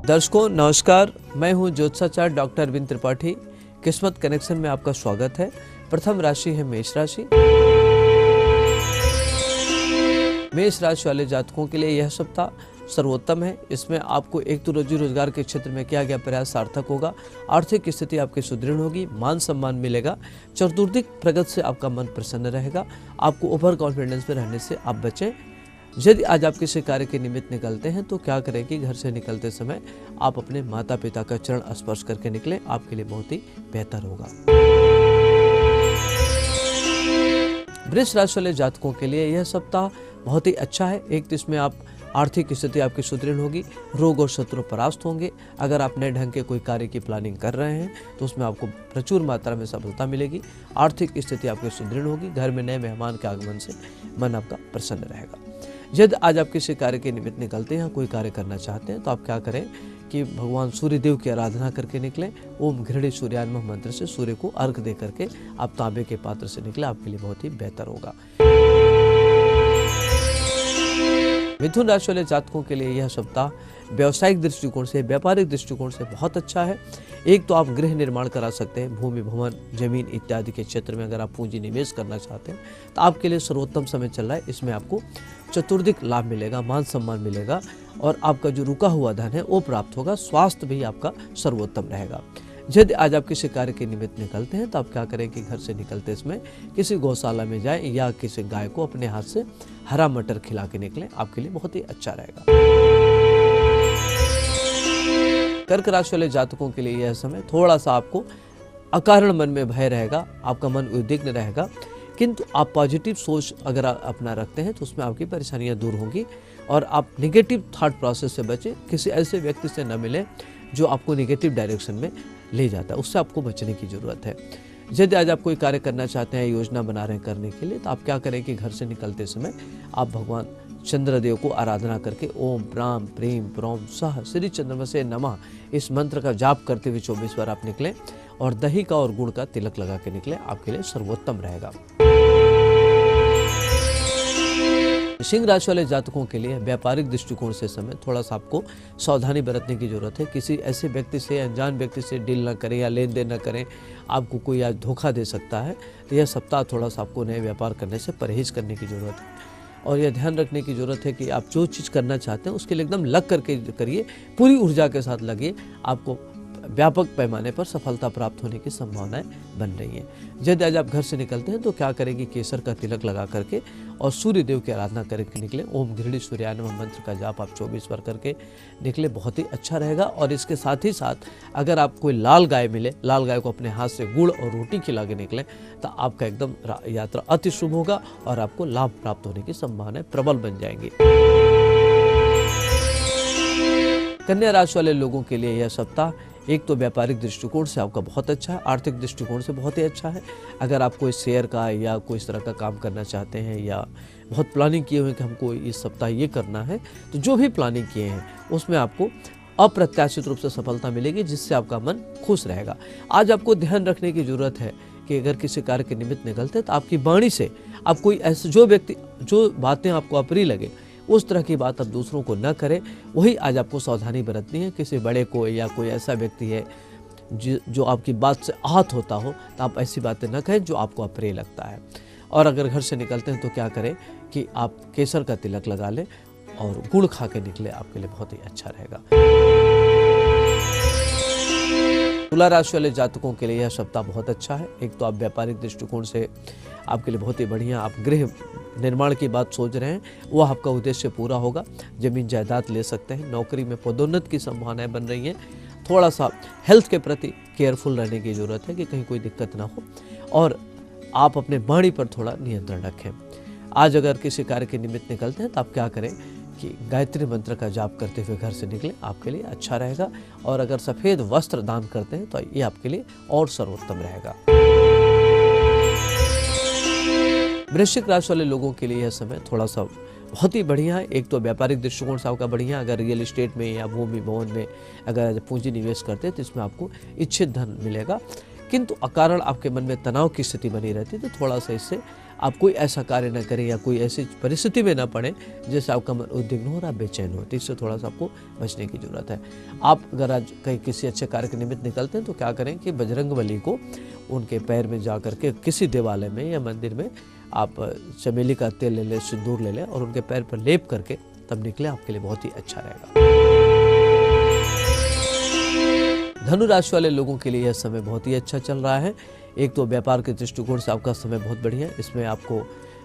दर्शकों नमस्कार, मैं हूं ज्योतिषाचार्य डॉक्टर अरविंद त्रिपाठी। किस्मत कनेक्शन में आपका स्वागत है। प्रथम राशि है मेष राशि। मेष राशि वाले जातकों के लिए यह सप्ताह सर्वोत्तम है। इसमें आपको एक तो रोजी रोजगार के क्षेत्र में किया गया प्रयास सार्थक होगा, आर्थिक स्थिति आपकी सुदृढ़ होगी, मान सम्मान मिलेगा, चतुर्दिक प्रगति से आपका मन प्रसन्न रहेगा। आपको ओवर कॉन्फिडेंस में रहने से आप बचें। यदि आज आप किसी कार्य के निमित्त निकलते हैं तो क्या करें कि घर से निकलते समय आप अपने माता पिता का चरण स्पर्श करके निकलें, आपके लिए बहुत ही बेहतर होगा। वृष राशि वाले जातकों के लिए यह सप्ताह बहुत ही अच्छा है। एक तो इसमें आप आर्थिक स्थिति आपकी सुदृढ़ होगी, रोग और शत्रु परास्त होंगे। अगर आप नए ढंग के कोई कार्य की प्लानिंग कर रहे हैं तो उसमें आपको प्रचुर मात्रा में सफलता मिलेगी। आर्थिक स्थिति आपकी सुदृढ़ होगी। घर में नए मेहमान के आगमन से मन आपका प्रसन्न रहेगा। यदि आज आप किसी कार्य के निमित्त निकलते हैं, कोई कार्य करना चाहते हैं तो आप क्या करें कि भगवान सूर्य देव की आराधना करके निकलें। ओम घृणी सूर्यान्मः मंत्र से सूर्य को अर्घ दे करके आप तांबे के पात्र से निकले, आपके लिए बहुत ही बेहतर होगा। मिथुन राशि वाले जातकों के लिए यह सप्ताह व्यावसायिक दृष्टिकोण से, व्यापारिक दृष्टिकोण से बहुत अच्छा है। एक तो आप गृह निर्माण करा सकते हैं, भूमि भवन जमीन इत्यादि के क्षेत्र में अगर आप पूंजी निवेश करना चाहते हैं तो आपके लिए सर्वोत्तम समय चल रहा है। इसमें आपको चतुर्दिक लाभ मिलेगा, मान सम्मान मिलेगा और आपका जो रुका हुआ धन है वो प्राप्त होगा। स्वास्थ्य भी आपका सर्वोत्तम रहेगा। यदि आज आप किसी कार्य के निमित्त निकलते हैं तो आप क्या करें कि घर से निकलते समय किसी गौशाला में जाएं या किसी गाय को अपने हाथ से हरा मटर खिला के निकलें, आपके लिए बहुत ही अच्छा रहेगा। कर्क राशि वाले जातकों के लिए यह समय थोड़ा सा आपको अकारण मन में भय रहेगा, आपका मन उद्विग्न रहेगा, किंतु आप पॉजिटिव सोच अगर अपना रखते हैं तो उसमें आपकी परेशानियां दूर होंगी और आप निगेटिव थॉट प्रोसेस से बचें। किसी ऐसे व्यक्ति से न मिलें जो आपको निगेटिव डायरेक्शन में ले जाता है, उससे आपको बचने की जरूरत है। यदि आज आप कोई कार्य करना चाहते हैं, योजना बना रहे हैं करने के लिए, तो आप क्या करें कि घर से निकलते समय आप भगवान चंद्रदेव को आराधना करके ओम प्राम प्रीम प्रोम सह श्री चंद्रमसे नमः इस मंत्र का जाप करते हुए 24 बार आप निकलें और दही का और गुड़ का तिलक लगा के निकलें, आपके लिए सर्वोत्तम रहेगा। सिंह राशि वाले जातकों के लिए व्यापारिक दृष्टिकोण से समय थोड़ा सा आपको सावधानी बरतने की जरूरत है। किसी ऐसे व्यक्ति से, अनजान व्यक्ति से डील न करें या लेन देन न करें, आपको कोई आज धोखा दे सकता है। तो यह सप्ताह थोड़ा सा आपको नए व्यापार करने से परहेज करने की जरूरत है और यह ध्यान रखने की जरूरत है कि आप जो चीज़ करना चाहते हैं उसके लिए एकदम लग करके करिए, पूरी ऊर्जा के साथ लगिए। आपको व्यापक पैमाने पर सफलता प्राप्त होने की संभावनाएं बन रही हैं। यदि आज आप घर से निकलते हैं तो क्या करेंगे, केसर का तिलक लगा करके और सूर्य देव की आराधना करके निकले। ओम घृणी सूर्यान्मः मंत्र का जाप आप 24 बार करके निकले, बहुत ही अच्छा रहेगा। और इसके साथ ही साथ अगर आप कोई लाल गाय मिले, लाल गाय को अपने हाथ से गुड़ और रोटी खिला के निकलें तो आपका एकदम यात्रा अति शुभ होगा और आपको लाभ प्राप्त होने की संभावनाएं प्रबल बन जाएंगी। कन्या राशि वाले लोगों के लिए यह सप्ताह एक तो व्यापारिक दृष्टिकोण से आपका बहुत अच्छा है, आर्थिक दृष्टिकोण से बहुत ही अच्छा है। अगर आप कोई शेयर का या कोई इस तरह का काम करना चाहते हैं या बहुत प्लानिंग किए हुए कि हमको इस सप्ताह ये करना है, तो जो भी प्लानिंग किए हैं उसमें आपको अप्रत्याशित रूप से सफलता मिलेगी, जिससे आपका मन खुश रहेगा। आज आपको ध्यान रखने की जरूरत है कि अगर किसी कार्य के निमित्त निकलते हैं तो आपकी वाणी से आप कोई ऐसे जो बातें आपको अप्रिय लगे उस तरह की बात आप दूसरों को न करें। वही आज आपको सावधानी बरतनी है। किसी बड़े को या कोई ऐसा व्यक्ति है जो आपकी बात से आहत होता हो तो आप ऐसी बातें न कहें जो आपको अप्रिय लगता है। और अगर घर से निकलते हैं तो क्या करें कि आप केसर का तिलक लगा लें और गुड़ खा के निकले, आपके लिए बहुत ही अच्छा रहेगा। तुला राशि वाले जातकों के लिए यह सप्ताह बहुत अच्छा है। एक तो आप व्यापारिक दृष्टिकोण से आपके लिए बहुत ही बढ़िया, आप गृह निर्माण की बात सोच रहे हैं, वह आपका उद्देश्य पूरा होगा। जमीन जायदाद ले सकते हैं। नौकरी में पदोन्नति की संभावनाएं बन रही हैं। थोड़ा सा हेल्थ के प्रति केयरफुल रहने की जरूरत है कि कहीं कोई दिक्कत ना हो और आप अपने वाणी पर थोड़ा नियंत्रण रखें। आज अगर किसी कार्य के निमित्त निकलते हैं तो आप क्या करें कि गायत्री मंत्र का जाप करते हुए घर से निकलें, आपके लिए अच्छा रहेगा। और अगर सफ़ेद वस्त्र दान करते हैं तो ये आपके लिए और सर्वोत्तम रहेगा। वृश्चिक राशि वाले लोगों के लिए यह समय थोड़ा सा बहुत ही बढ़िया है। एक तो व्यापारिक दृष्टिकोण से आपका बढ़िया, अगर रियल एस्टेट में या भूमि भवन में अगर पूंजी निवेश करते हैं तो इसमें आपको इच्छित धन मिलेगा। किंतु अकारण आपके मन में तनाव की स्थिति बनी रहती है। तो थोड़ा सा इससे आप कोई ऐसा कार्य न करें या कोई ऐसी परिस्थिति में न पड़े जिससे आपका मन उद्विग्न हो और आप बेचैन हो, तो इससे थोड़ा सा आपको बचने की जरूरत है। आप अगर आज कहीं किसी अच्छे कार्य के निमित्त निकलते हैं तो क्या करें कि बजरंगबली को उनके पैर में जा करके किसी देवालय में या मंदिर में आप चमेली का तेल ले लें, सिंदूर ले लें और उनके पैर पर लेप करके तब निकले, आपके लिए बहुत ही अच्छा रहेगा। धनु राशि वाले लोगों के लिए यह समय बहुत ही अच्छा चल रहा है। एक तो व्यापार के दृष्टिकोण से आपका समय बहुत बढ़िया है, इसमें आपको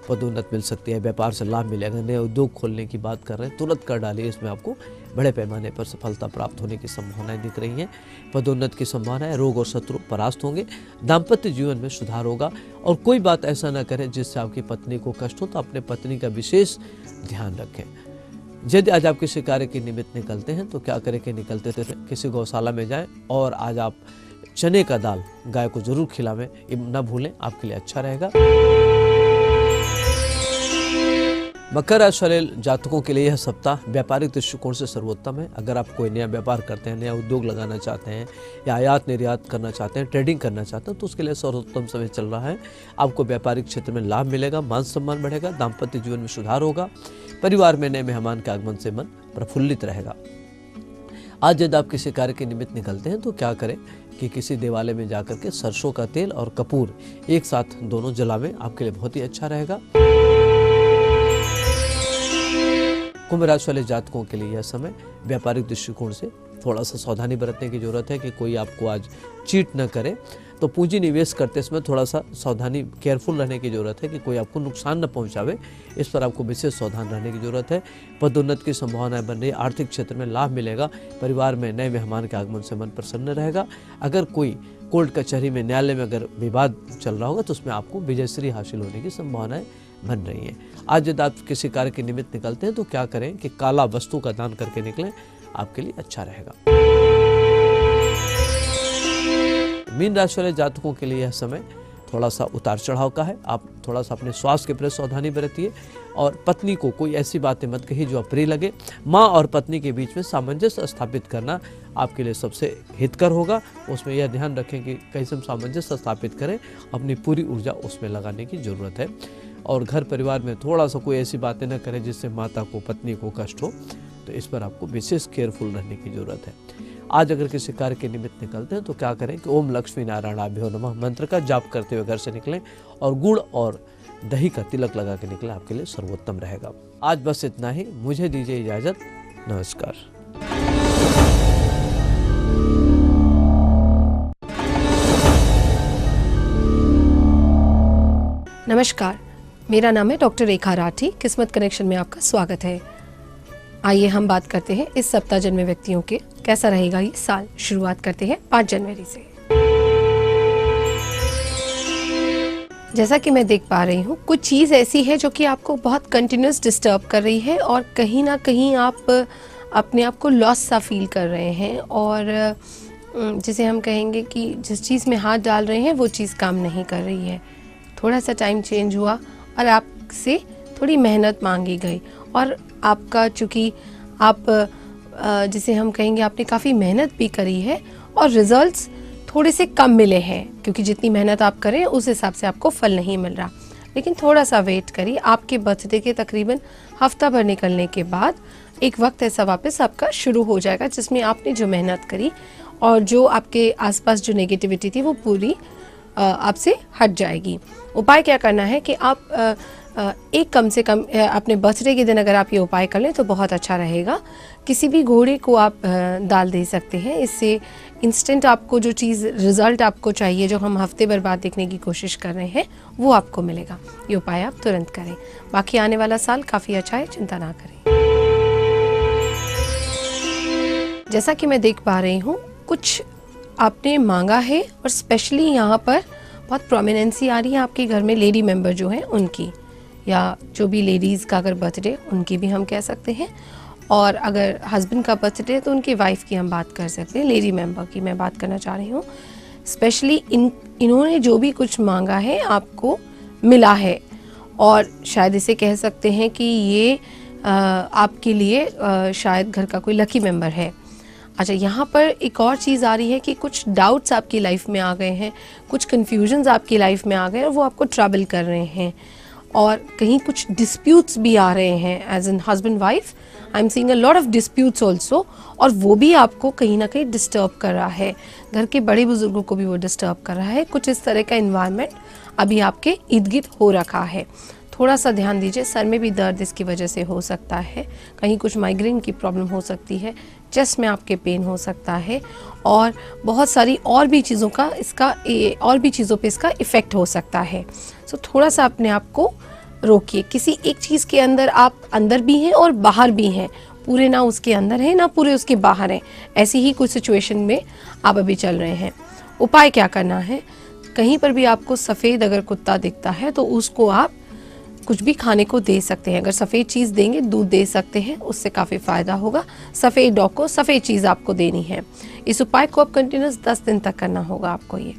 पदोन्नत मिल सकती है, व्यापार से लाभ मिलेगा। नए उद्योग खोलने की बात कर रहे हैं, तुरंत कर डालिए, इसमें आपको बड़े पैमाने पर सफलता प्राप्त होने की संभावनाएं दिख रही हैं। पदोन्नत की संभावना है, रोग और शत्रु परास्त होंगे, दाम्पत्य जीवन में सुधार होगा। और कोई बात ऐसा ना करें जिससे आपकी पत्नी को कष्ट हो, तो अपने पत्नी का विशेष ध्यान रखें। यदि आज आप किसी कार्य के निमित्त निकलते हैं तो क्या करें कि निकलते थे किसी गौशाला में जाएं और आज आप चने का दाल गाय को जरूर खिलावें, न भूलें, आपके लिए अच्छा रहेगा। मकर राशि वाले जातकों के लिए यह सप्ताह व्यापारिक दृष्टिकोण से सर्वोत्तम है। अगर आप कोई नया व्यापार करते हैं, नया उद्योग लगाना चाहते हैं या आयात निर्यात करना चाहते हैं, ट्रेडिंग करना चाहते हैं, तो उसके लिए सर्वोत्तम समय चल रहा है। आपको व्यापारिक क्षेत्र में लाभ मिलेगा, मान सम्मान बढ़ेगा, दाम्पत्य जीवन में सुधार होगा, परिवार में नए मेहमान के आगमन से मन प्रफुल्लित रहेगा। आज यदि आप किसी कार्य के निमित्त निकलते हैं तो क्या करें कि किसी देवालय में जाकर के सरसों का तेल और कपूर एक साथ दोनों जलावें, आपके लिए बहुत ही अच्छा रहेगा। कुंभ राशि वाले जातकों के लिए यह समय व्यापारिक दृष्टिकोण से थोड़ा सा सावधानी बरतने की जरूरत है कि कोई आपको आज चीट न करे। तो पूंजी निवेश करते समय थोड़ा सा सावधानी, केयरफुल रहने की जरूरत है कि कोई आपको नुकसान न पहुंचावे, इस पर आपको विशेष सावधान रहने की जरूरत है। पदोन्नत की संभावनाएं बन रही है, आर्थिक क्षेत्र में लाभ मिलेगा, परिवार में नए मेहमान के आगमन से मन प्रसन्न रहेगा। अगर कोई कोर्ट कचहरी में, न्यायालय में अगर विवाद चल रहा होगा तो उसमें आपको विजयश्री हासिल होने की संभावनाएं बन रही हैं। आज यदि आप किसी कार्य के निमित्त निकलते हैं तो क्या करें कि काला वस्तु का दान करके निकलें, आपके लिए अच्छा रहेगा। मीन राशि वाले जातकों के लिए यह समय थोड़ा सा उतार चढ़ाव का है। आप थोड़ा सा अपने स्वास्थ्य के प्रति सावधानी बरतिए और पत्नी को कोई ऐसी बातें मत कहिए जो अप्रिय लगे। माँ और पत्नी के बीच में सामंजस्य स्थापित करना आपके लिए सबसे हितकर होगा। उसमें यह ध्यान रखें कि कैसे हम सामंजस्य स्थापित करें, अपनी पूरी ऊर्जा उसमें लगाने की जरूरत है। और घर परिवार में थोड़ा सा कोई ऐसी बातें न करें जिससे माता को, पत्नी को कष्ट हो, तो इस पर आपको विशेष केयरफुल रहने की जरूरत है। आज अगर किसी कार्य के निमित्त निकलते हैं तो क्या करें कि ओम लक्ष्मी नारायणाभ्यो नमः मंत्र का जाप करते हुए घर से निकलें और गुड़ और दही का तिलक लगा के निकलें, आपके लिए सर्वोत्तम रहेगा। आज बस इतना ही, मुझे दीजिए इजाजत, नमस्कार। नमस्कार, मेरा नाम है डॉक्टर रेखा राठी। किस्मत कनेक्शन में आपका स्वागत है। आइए हम बात करते हैं इस सप्ताह जन्मे व्यक्तियों के कैसा रहेगा ये साल। शुरुआत करते हैं 5 जनवरी से। जैसा कि मैं देख पा रही हूँ, कुछ चीज़ ऐसी है जो कि आपको बहुत कंटिन्यूस डिस्टर्ब कर रही है और कहीं ना कहीं आप अपने आप को लॉस सा फील कर रहे हैं और जिसे हम कहेंगे कि जिस चीज़ में हाथ डाल रहे हैं वो चीज़ काम नहीं कर रही है। थोड़ा सा टाइम चेंज हुआ और आपसे थोड़ी मेहनत मांगी गई और आपका, चूँकि आप जिसे हम कहेंगे आपने काफ़ी मेहनत भी करी है और रिजल्ट्स थोड़े से कम मिले हैं, क्योंकि जितनी मेहनत आप करें उस हिसाब से आपको फल नहीं मिल रहा। लेकिन थोड़ा सा वेट करिए, आपके बर्थडे के तकरीबन हफ्ता भर निकलने के बाद एक वक्त ऐसा वापस आपका शुरू हो जाएगा जिसमें आपने जो मेहनत करी और जो आपके आसपास जो नेगेटिविटी थी वो पूरी आपसे हट जाएगी। उपाय क्या करना है कि आप एक कम से कम अपने बर्थडे के दिन अगर आप ये उपाय कर लें तो बहुत अच्छा रहेगा। किसी भी घोड़े को आप दाल दे सकते हैं, इससे इंस्टेंट आपको जो चीज़, रिज़ल्ट आपको चाहिए, जो हम हफ्ते भर बाद देखने की कोशिश कर रहे हैं, वो आपको मिलेगा। ये उपाय आप तुरंत करें। बाकी आने वाला साल काफ़ी अच्छा है, चिंता ना करें। जैसा कि मैं देख पा रही हूँ, कुछ आपने मांगा है और स्पेशली यहाँ पर बहुत प्रोमिनेंसी आ रही है आपके घर में लेडी मेंबर जो हैं उनकी, या जो भी लेडीज़ का अगर बर्थडे, उनकी भी हम कह सकते हैं। और अगर हस्बैंड का बर्थडे तो उनकी वाइफ की हम बात कर सकते हैं। लेडी मेंबर की मैं बात करना चाह रही हूँ। स्पेशली इन्होंने जो भी कुछ मांगा है आपको मिला है और शायद इसे कह सकते हैं कि ये आपके लिए शायद घर का कोई लकी मेंबर है। अच्छा, यहाँ पर एक और चीज़ आ रही है कि कुछ डाउट्स आपकी लाइफ में आ गए हैं, कुछ कन्फ्यूजन्स आपकी लाइफ में आ गए और वो आपको ट्रबल कर रहे हैं, और कहीं कुछ डिस्प्यूट्स भी आ रहे हैं as an husband wife. I am seeing a lot of disputes also, और वो भी आपको कहीं ना कहीं डिस्टर्ब कर रहा है, घर के बड़े बुजुर्गों को भी वो डिस्टर्ब कर रहा है। कुछ इस तरह का इन्वायरमेंट अभी आपके इर्द गिर्द हो रखा है। थोड़ा सा ध्यान दीजिए, सर में भी दर्द इसकी वजह से हो सकता है, कहीं कुछ माइग्रेन की प्रॉब्लम हो सकती है, चेस्ट में आपके पेन हो सकता है, और बहुत सारी और भी चीज़ों पे इसका इफ़ेक्ट हो सकता है। सो थोड़ा सा अपने आप को रोकिए। किसी एक चीज़ के अंदर आप अंदर भी हैं और बाहर भी हैं, पूरे ना उसके अंदर हैं ना पूरे उसके बाहर हैं, ऐसी ही कुछ सिचुएशन में आप अभी चल रहे हैं। उपाय क्या करना है, कहीं पर भी आपको सफ़ेद अगर कुत्ता दिखता है तो उसको आप कुछ भी खाने को दे सकते हैं। अगर सफ़ेद चीज़ देंगे, दूध दे सकते हैं, उससे काफ़ी फ़ायदा होगा। सफ़ेद डॉग को सफ़ेद चीज़ आपको देनी है। इस उपाय को आप कंटिन्यूस 10 दिन तक करना होगा आपको ये।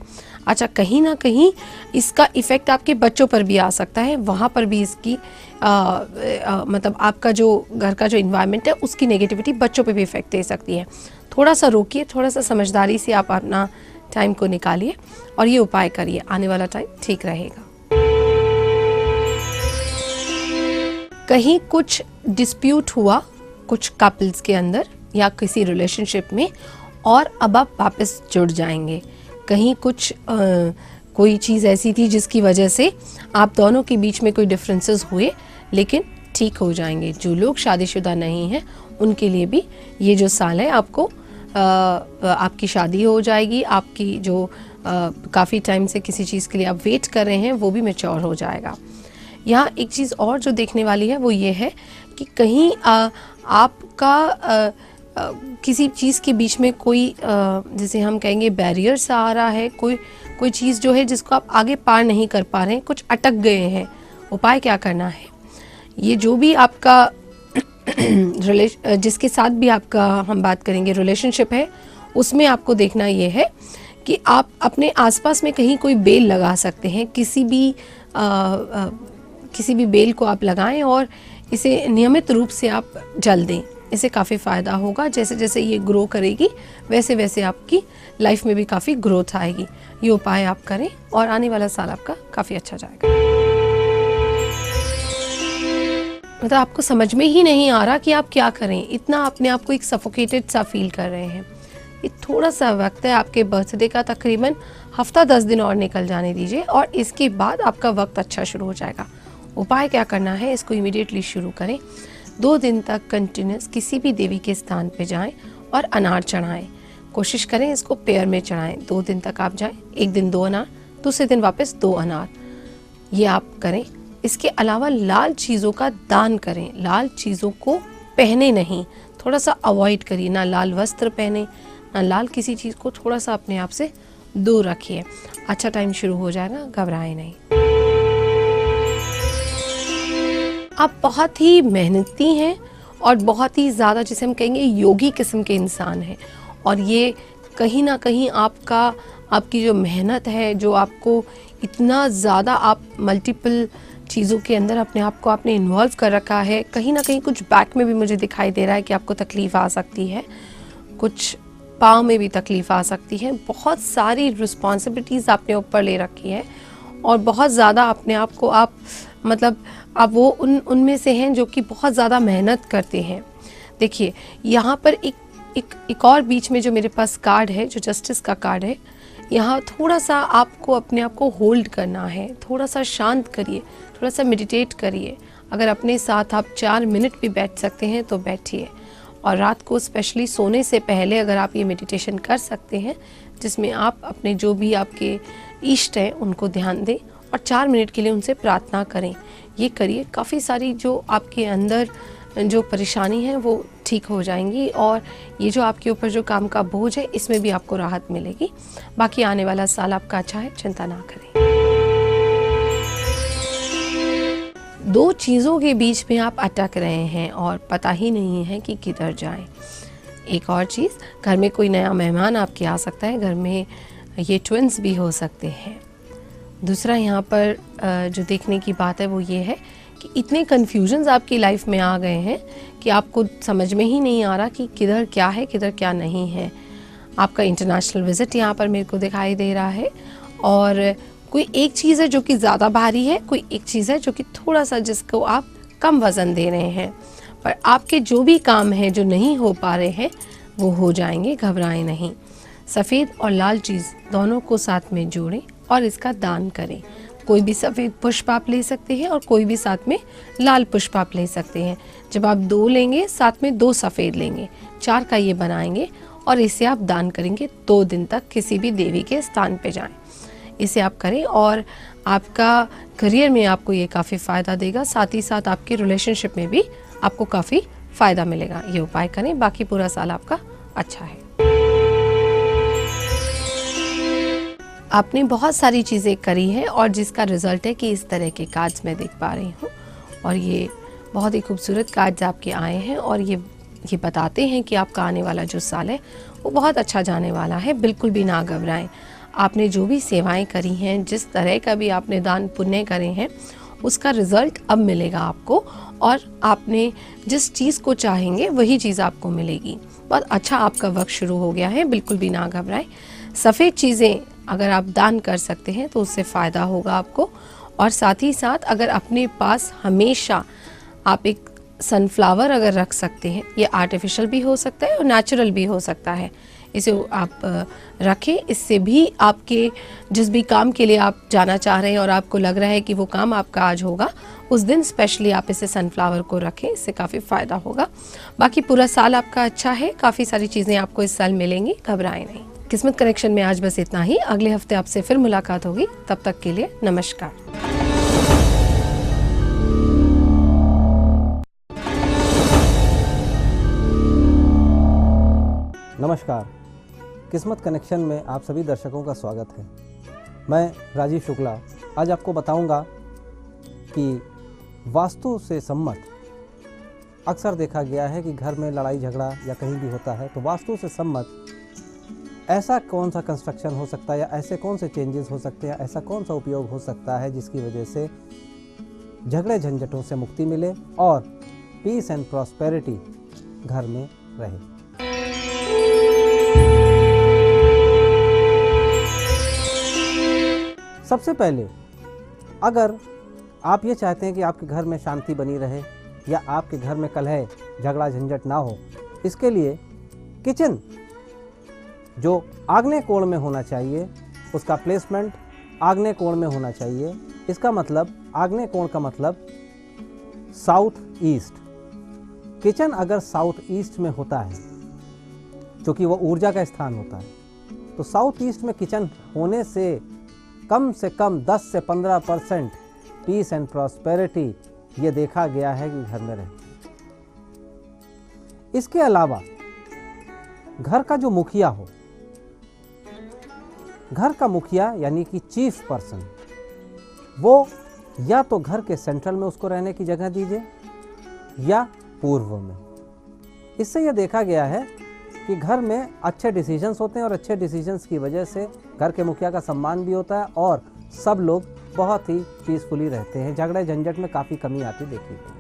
अच्छा, कहीं ना कहीं इसका इफ़ेक्ट आपके बच्चों पर भी आ सकता है, वहाँ पर भी इसकी मतलब आपका जो घर का जो इन्वायरमेंट है उसकी नेगेटिविटी बच्चों पे भी इफ़ेक्ट दे सकती है। थोड़ा सा रोकिए, थोड़ा सा समझदारी से आप अपना टाइम को निकालिए और ये उपाय करिए, आने वाला टाइम ठीक रहेगा। कहीं कुछ डिस्प्यूट हुआ कुछ कपल्स के अंदर या किसी रिलेशनशिप में, और अब आप वापस जुड़ जाएंगे। कहीं कुछ कोई चीज़ ऐसी थी जिसकी वजह से आप दोनों के बीच में कोई डिफरेंसेस हुए, लेकिन ठीक हो जाएंगे। जो लोग शादीशुदा नहीं हैं उनके लिए भी ये जो साल है आपको आपकी शादी हो जाएगी। आपकी जो काफ़ी टाइम से किसी चीज़ के लिए आप वेट कर रहे हैं वो भी मैच्योर हो जाएगा। यहाँ एक चीज़ और जो देखने वाली है वो ये है कि कहीं आपका किसी चीज़ के बीच में कोई जैसे हम कहेंगे बैरियर सा आ रहा है, कोई चीज़ जो है जिसको आप आगे पार नहीं कर पा रहे हैं, कुछ अटक गए हैं। उपाय क्या करना है, ये जो भी आपका जिसके साथ भी आपका हम बात करेंगे रिलेशनशिप है, उसमें आपको देखना ये है कि आप अपने आसपास में कहीं कोई बेल लगा सकते हैं। किसी भी बेल को आप लगाएं और इसे नियमित रूप से आप जल दें। इससे काफ़ी फ़ायदा होगा। जैसे जैसे ये ग्रो करेगी वैसे वैसे आपकी लाइफ में भी काफ़ी ग्रोथ आएगी। ये उपाय आप करें और आने वाला साल आपका काफ़ी अच्छा जाएगा। मतलब आपको समझ में ही नहीं आ रहा कि आप क्या करें, इतना अपने आप को एक सफोकेटेड सा फील कर रहे हैं। ये थोड़ा सा वक्त है, आपके बर्थडे का तकरीबन हफ्ता 10 दिन और निकल जाने दीजिए और इसके बाद आपका वक्त अच्छा शुरू हो जाएगा। उपाय क्या करना है, इसको इमीडिएटली शुरू करें। 2 दिन तक कंटिन्यूस किसी भी देवी के स्थान पे जाएं और अनार चढ़ाएं। कोशिश करें इसको पेयर में चढ़ाएं। 2 दिन तक आप जाएं, एक दिन 2 अनार, दूसरे दिन वापस 2 अनार, ये आप करें। इसके अलावा लाल चीज़ों का दान करें। लाल चीज़ों को पहने नहीं, थोड़ा सा अवॉइड करिए। ना लाल वस्त्र पहने, ना लाल किसी चीज़ को, थोड़ा सा अपने आप से दूर रखिए। अच्छा टाइम शुरू हो जाएगा, घबराएं नहीं। आप बहुत ही मेहनती हैं और बहुत ही ज़्यादा जिसे हम कहेंगे योगी किस्म के इंसान हैं, और ये कहीं ना कहीं आपकी जो मेहनत है, जो आपको इतना ज़्यादा आप मल्टीपल चीज़ों के अंदर अपने आप को आपने इन्वॉल्व कर रखा है। कहीं ना कहीं कुछ बैक में भी मुझे दिखाई दे रहा है कि आपको तकलीफ़ आ सकती है, कुछ पाँव में भी तकलीफ़ आ सकती है। बहुत सारी रिस्पॉन्सिबिलिटीज़ आपने ऊपर ले रखी है और बहुत ज़्यादा अपने आप को आप वो उनमें से हैं जो कि बहुत ज़्यादा मेहनत करते हैं। देखिए यहाँ पर एक और बीच में जो मेरे पास कार्ड है, जो जस्टिस का कार्ड है, यहाँ थोड़ा सा आपको अपने आप को होल्ड करना है। थोड़ा सा शांत करिए, थोड़ा सा मेडिटेट करिए। अगर अपने साथ आप 4 मिनट भी बैठ सकते हैं तो बैठिए, और रात को स्पेशली सोने से पहले अगर आप ये मेडिटेशन कर सकते हैं जिसमें आप अपने जो भी आपके इष्ट हैं उनको ध्यान दें और 4 मिनट के लिए उनसे प्रार्थना करें। ये करिए, काफ़ी सारी जो आपके अंदर जो परेशानी है वो ठीक हो जाएंगी, और ये जो आपके ऊपर जो काम का बोझ है इसमें भी आपको राहत मिलेगी। बाकी आने वाला साल आपका अच्छा है, चिंता ना करें। 2 चीज़ों के बीच में आप अटक रहे हैं और पता ही नहीं है कि किधर जाएं। एक और चीज़, घर में कोई नया मेहमान आपके आ सकता है, घर में ये ट्विन्स भी हो सकते हैं। दूसरा यहाँ पर जो देखने की बात है वो ये है कि इतने कन्फ्यूजन्स आपकी लाइफ में आ गए हैं कि आपको समझ में ही नहीं आ रहा कि किधर क्या है किधर क्या नहीं है। आपका इंटरनेशनल विज़िट यहाँ पर मेरे को दिखाई दे रहा है, और कोई एक चीज़ है जो कि ज़्यादा भारी है, कोई एक चीज़ है जो कि थोड़ा सा जिसको आप कम वज़न दे रहे हैं, पर आपके जो भी काम हैं जो नहीं हो पा रहे हैं वो हो जाएंगे, घबराएं नहीं। सफ़ेद और लाल चीज़ दोनों को साथ में जोड़ें और इसका दान करें। कोई भी सफ़ेद पुष्प आप ले सकते हैं और कोई भी साथ में लाल पुष्प आप ले सकते हैं। जब आप 2 लेंगे साथ में 2 सफ़ेद लेंगे, 4 का ये बनाएंगे और इसे आप दान करेंगे। 2 दिन तक किसी भी देवी के स्थान पे जाएं, इसे आप करें और आपका करियर में आपको ये काफ़ी फ़ायदा देगा। साथ ही साथ आपके रिलेशनशिप में भी आपको काफ़ी फ़ायदा मिलेगा। ये उपाय करें, बाकी पूरा साल आपका अच्छा है। आपने बहुत सारी चीज़ें करी है और जिसका रिज़ल्ट है कि इस तरह के कार्ड्स मैं देख पा रही हूँ, और ये बहुत ही खूबसूरत कार्ड्स आपके आए हैं और ये बताते हैं कि आपका आने वाला जो साल है वो बहुत अच्छा जाने वाला है। बिल्कुल भी ना घबराएं। आपने जो भी सेवाएं करी हैं, जिस तरह का भी आपने दान पुण्य करे हैं, उसका रिज़ल्ट अब मिलेगा आपको, और आपने जिस चीज़ को चाहेंगे वही चीज़ आपको मिलेगी। बहुत अच्छा आपका वक्त शुरू हो गया है, बिल्कुल भी ना घबराएं। सफ़ेद चीज़ें अगर आप दान कर सकते हैं तो उससे फ़ायदा होगा आपको। और साथ ही साथ अगर अपने पास हमेशा आप एक सनफ्लावर अगर रख सकते हैं, ये आर्टिफिशियल भी हो सकता है और नेचुरल भी हो सकता है, इसे आप रखें। इससे भी आपके जिस भी काम के लिए आप जाना चाह रहे हैं और आपको लग रहा है कि वो काम आपका आज होगा, उस दिन स्पेशली आप इसे सनफ्लावर को रखें, इससे काफ़ी फ़ायदा होगा। बाकी पूरा साल आपका अच्छा है, काफ़ी सारी चीज़ें आपको इस साल मिलेंगी, घबराएं नहीं। किस्मत कनेक्शन में आज बस इतना ही। अगले हफ्ते आपसे फिर मुलाकात होगी, तब तक के लिए नमस्कार। नमस्कार, किस्मत कनेक्शन में आप सभी दर्शकों का स्वागत है। मैं राजीव शुक्ला आज आपको बताऊंगा कि वास्तु से सम्मत अक्सर देखा गया है कि घर में लड़ाई झगड़ा या कहीं भी होता है तो वास्तु से सम्मत ऐसा कौन सा कंस्ट्रक्शन हो सकता है या ऐसे कौन से चेंजेस हो सकते हैं, ऐसा कौन सा उपयोग हो सकता है जिसकी वजह से झगड़े झंझटों से मुक्ति मिले और पीस एंड प्रॉस्पेरिटी घर में रहे। सबसे पहले अगर आप ये चाहते हैं कि आपके घर में शांति बनी रहे या आपके घर में कलह झगड़ा झंझट ना हो, इसके लिए किचन जो आग्नेय कोण में होना चाहिए उसका प्लेसमेंट आग्नेय कोण में होना चाहिए। इसका मतलब आग्नेय कोण का मतलब साउथ ईस्ट। किचन अगर साउथ ईस्ट में होता है, क्योंकि वो ऊर्जा का स्थान होता है, तो साउथ ईस्ट में किचन होने से कम 10 से 15% पीस एंड प्रॉस्पेरिटी ये देखा गया है कि घर में रहे। इसके अलावा घर का जो मुखिया हो, घर का मुखिया यानी कि चीफ पर्सन, वो या तो घर के सेंट्रल में उसको रहने की जगह दीजिए या पूर्व में। इससे यह देखा गया है कि घर में अच्छे डिसीजंस होते हैं और अच्छे डिसीजंस की वजह से घर के मुखिया का सम्मान भी होता है और सब लोग बहुत ही पीसफुली रहते हैं। झगड़े झंझट में काफ़ी कमी आती देखी गई।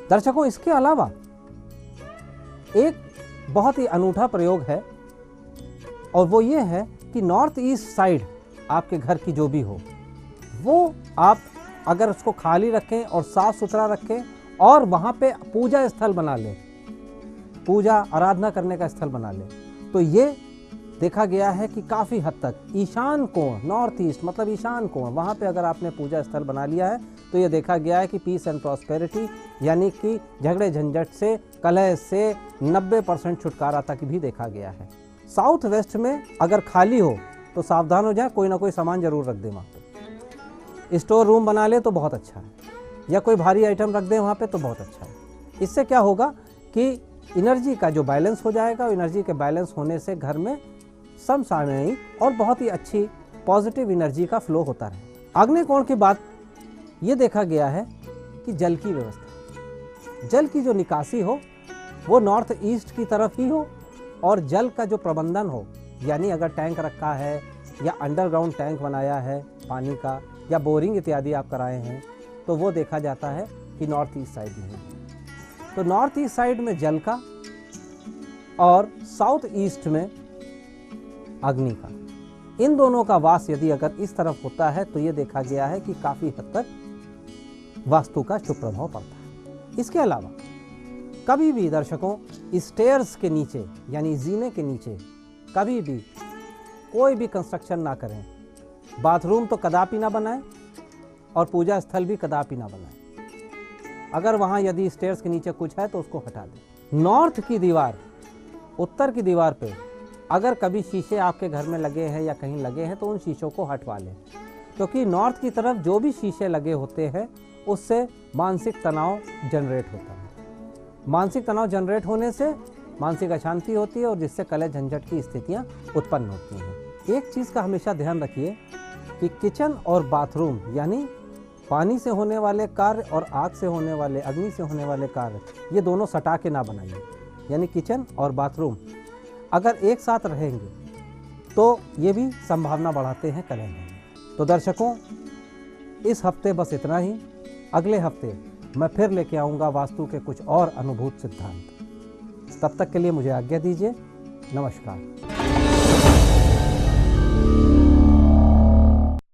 दर्शकों, इसके अलावा एक बहुत ही अनूठा प्रयोग है और वो ये है कि नॉर्थ ईस्ट साइड आपके घर की जो भी हो, वो आप अगर उसको खाली रखें और साफ सुथरा रखें और वहाँ पे पूजा स्थल बना लें, पूजा आराधना करने का स्थल बना लें, तो ये देखा गया है कि काफ़ी हद तक ईशान कोण, नॉर्थ ईस्ट मतलब ईशान कोण, वहाँ पे अगर आपने पूजा स्थल बना लिया है तो ये देखा गया है कि पीस एंड प्रॉस्पेरिटी यानी कि झगड़े झंझट से कलह से 90% छुटकारा तक भी देखा गया है। साउथ वेस्ट में अगर खाली हो तो सावधान हो जाए, कोई ना कोई सामान जरूर रख दें वहाँ पे। स्टोर रूम बना ले तो बहुत अच्छा है, या कोई भारी आइटम रख दें वहाँ पे तो बहुत अच्छा है। इससे क्या होगा कि एनर्जी का जो बैलेंस हो जाएगा, एनर्जी के बैलेंस होने से घर में समसामयिक और बहुत ही अच्छी पॉजिटिव एनर्जी का फ्लो होता रहे। आग्नेय कोण की बात ये देखा गया है कि जल की व्यवस्था, जल की जो निकासी हो वो नॉर्थ ईस्ट की तरफ ही हो और जल का जो प्रबंधन हो, यानी अगर टैंक रखा है या अंडरग्राउंड टैंक बनाया है पानी का या बोरिंग इत्यादि आप कराए हैं तो वो देखा जाता है कि नॉर्थ ईस्ट साइड में है। तो नॉर्थ ईस्ट साइड में जल का और साउथ ईस्ट में अग्नि का, इन दोनों का वास यदि अगर इस तरफ होता है तो ये देखा गया है कि काफ़ी हद तक वास्तु का शुभ प्रभाव पड़ता है। इसके अलावा कभी भी दर्शकों स्टेयर्स के नीचे यानी जीने के नीचे कभी भी कोई भी कंस्ट्रक्शन ना करें। बाथरूम तो कदापि ना बनाएं और पूजा स्थल भी कदापि ना बनाएं। अगर वहाँ यदि स्टेयर्स के नीचे कुछ है तो उसको हटा दें। नॉर्थ की दीवार, उत्तर की दीवार पे अगर कभी शीशे आपके घर में लगे हैं या कहीं लगे हैं तो उन शीशों को हटवा लें, क्योंकि नॉर्थ की तरफ जो भी शीशे लगे होते हैं उससे मानसिक तनाव जनरेट होता है। मानसिक तनाव जनरेट होने से मानसिक अशांति होती है और जिससे कलह झंझट की स्थितियां उत्पन्न होती हैं। एक चीज़ का हमेशा ध्यान रखिए कि किचन और बाथरूम यानी पानी से होने वाले कार्य और आग से होने वाले, अग्नि से होने वाले कार्य, ये दोनों सटा के ना बनाइए। यानी किचन और बाथरूम अगर एक साथ रहेंगे तो ये भी संभावना बढ़ाते हैं कलह में। तो दर्शकों, इस हफ्ते बस इतना ही। अगले हफ्ते मैं फिर लेके आऊँगा वास्तु के कुछ और अनुभूत सिद्धांत। तब तक के लिए मुझे आज्ञा दीजिए। नमस्कार।